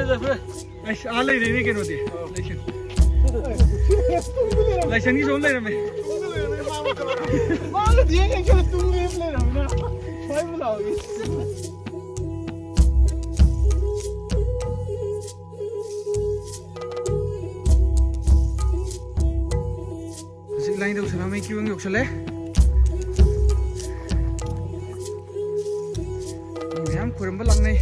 जाफरे आले रे नहीं केनो दे लाइसेंस की सोन ले रहा मैं माल दिए क्या क्या तुम ले रहा हो ना भाई बुलाओगे लाइन दो सलाम क्यों होंगे उछले मैम खुरम्बल लगने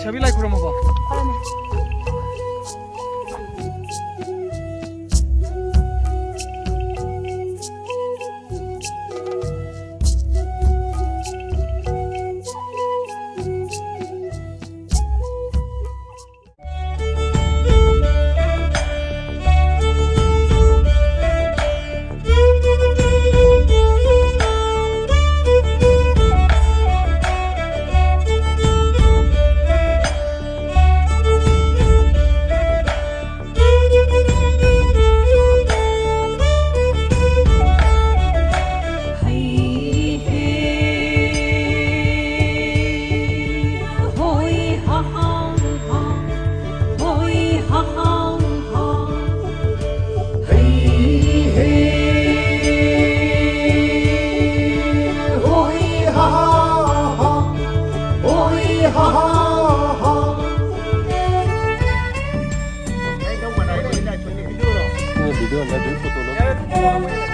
सभी लाइक खुरम होगा video là đứng photo